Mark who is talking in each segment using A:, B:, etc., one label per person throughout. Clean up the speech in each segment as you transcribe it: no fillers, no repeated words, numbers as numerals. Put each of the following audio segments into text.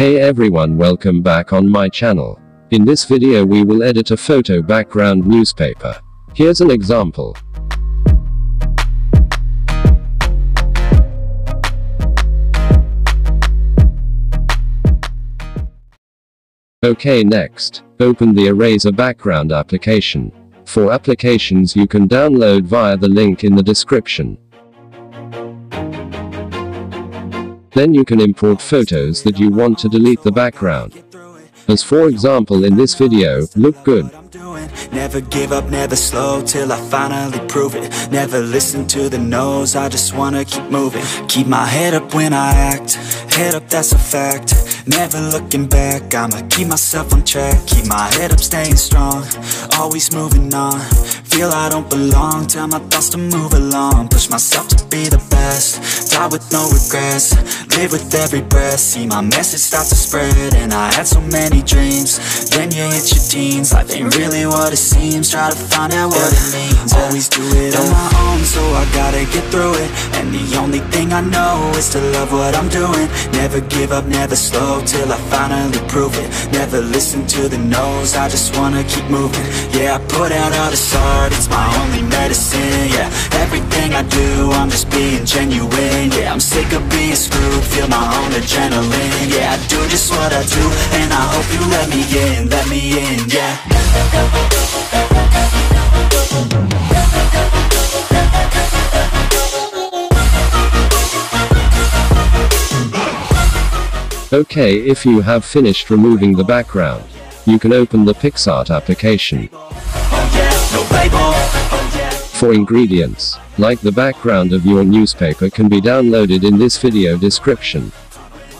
A: Hey everyone, welcome back on my channel. In this video we will edit a photo background newspaper. Here's an example. Okay, next, open the Eraser Background application. For applications you can download via the link in the description. Then you can import photos that you want to delete the background. As for example in this video, look good.
B: Never give up, never slow, till I finally prove it. Never listen to the no's, I just wanna keep moving. Keep my head up when I act, head up, that's a fact. Never looking back, I'ma keep myself on track. Keep my head up, staying strong, always moving on. Feel I don't belong, tell my thoughts to move along. Push myself to be the best, die with no regrets. Live with every breath, see my message start to spread. And I had so many dreams, then you hit your teens. Life ain't really what it seems, try to find out what it means. Always do it on my own, so I gotta get through it. And the only thing I know is to love what I'm doing. Never give up, never slow, till I finally prove it. Never listen to the no's, I just wanna keep moving. Yeah, I put out all this art, it's my only medicine. Yeah, everything I do, I'm just being genuine. Yeah, I'm sick of being screwed, feel my own adrenaline. Yeah, I do just what I do, and I hope you let me in, yeah.
A: Okay, if you have finished removing the background, you can open the PicsArt application. For ingredients, like the background of your newspaper, can be downloaded in this video description.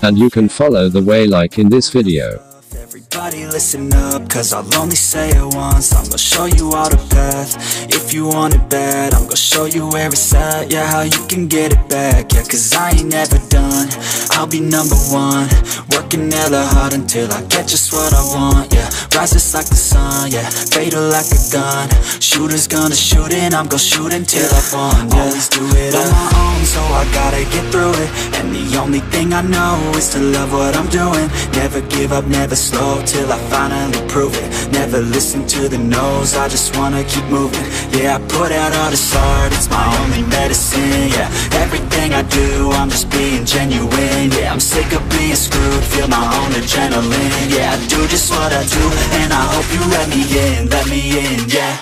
A: And you can follow the way like in this video.
B: Everybody listen up, cause I'll only say it once. I'm gonna show you all the path, if you want it bad. I'm gonna show you where it's at, yeah, how you can get it back. Yeah, cause I ain't never done, I'll be number one. Working hella hard until I get just what I want. Yeah, rises like the sun, yeah, fatal like a gun. Shooter's gonna shoot and I'm gonna shoot until I won. Yeah, always do it on my own, so I gotta get through it. And the only thing I know is to love what I'm doing. Never give up, never slow, till I finally prove it. Never listen to the no's, I just wanna keep moving. Yeah, I put out all this art, it's my only medicine. Yeah, everything I do, I'm just being genuine. Yeah, I'm sick of being screwed, feel my own adrenaline. Yeah, I do just what I do, and I hope you let me in, yeah.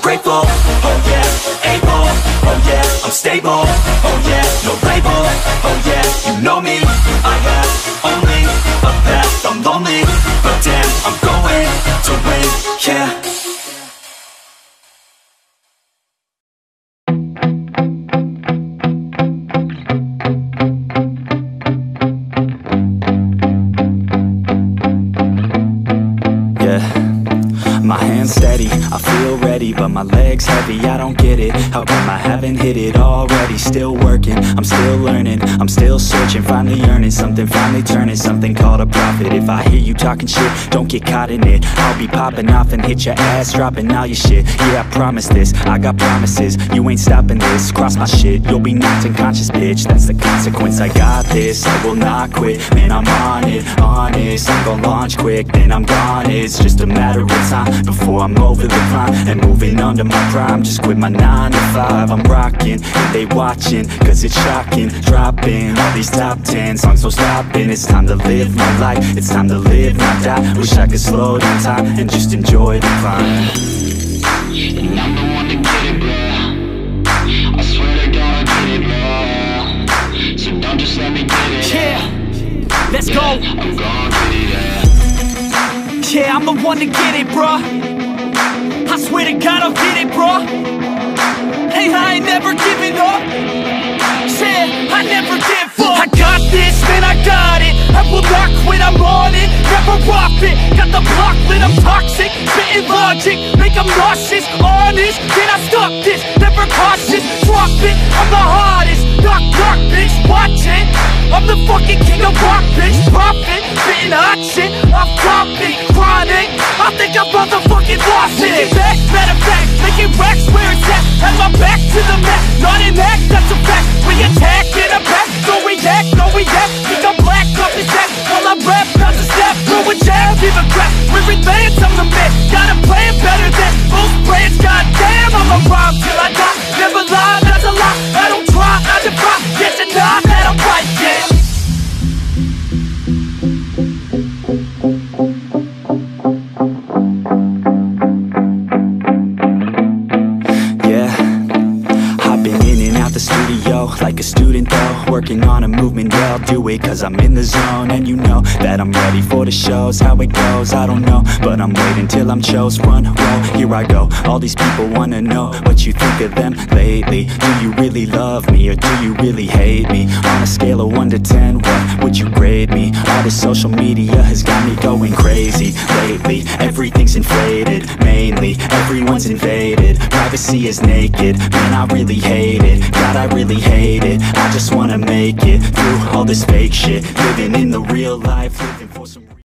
B: Grateful, oh yeah, able, oh yeah, I'm stable, oh yeah, no label, oh yeah, you know me, I have only a path, I'm lonely, but damn, I'm going to win, yeah. My hands steady, I feel ready, but my legs heavy, I don't get it. How come I haven't hit it already? Still working, I'm still learning, I'm still searching, finally earning something, finally turning something called a profit. If I hear you talking shit, don't get caught in it. I'll be popping off and hit your ass, dropping all your shit. Yeah, I promise this, I got promises, you ain't stopping this. Cross my shit, you'll be knocked unconscious, bitch. That's the consequence, I got this, I will not quit. Man, I'm on it, honest, I'm gon' launch quick, then I'm gone. It's just a matter of time before I'm over the climb and moving under my prime. Just quit my 9 to 5, I'm rocking, and they watching, cause it's shocking. Dropping all these top 10 songs, no stopping. It's time to live my life, it's time to live, not die. Wish I could slow down time and just enjoy the climb.
C: And I'm the one to get it, bro. I swear to God, I get it, bro. So don't just let me get it.
D: Yeah, let's go.
C: I'm gonna get it, yeah.
D: Yeah, I'm the one to get it, bruh. I swear to God I'll get it, bruh. Hey, I ain't never giving up. Yeah, I never give up. I got this, man, I got it. I will not quit, I'm on it. Never off it. Got the block lit, I'm toxic. Spitting logic, make them nauseous. Honest, can I stop this? Never cautious, drop it. I'm the hardest. Knock, knock, bitch, watch it. I'm the fucking king of rock, bitch. Profit, spitting hot shit. I'm topic, chronic. I think get lost in it. Back, matter of fact, making racks where it's at. Had my back to the mat, not an act, that's a fact. We attack in a back, don't react, no react. Think I'm black off his back, while I rap, not to step. Throw a jab, give a crap, we're advanced, I'm the man. Got a plan better than most brands, goddamn. I'm a rhyme till I die, never lie, that's a lie. I don't try, I defy, get denied that I'm right, yeah. The studio, like a student though, working on a movement, yeah, I'll do it cause I'm in the zone. And you know that I'm ready for the shows, how it goes, I don't know, but I'm waiting till I'm chose. Run, roll, here I go, all these people wanna know what you think of them lately. Do you really love me, or do you really hate me? On a scale of 1 to 10, what would you grade me? All this social media has got me going crazy lately. Everything's inflated, mainly, everyone's invaded. Privacy is naked, man I really hate it. God, I really hate it. I just wanna make it through all this fake shit, living in the real life.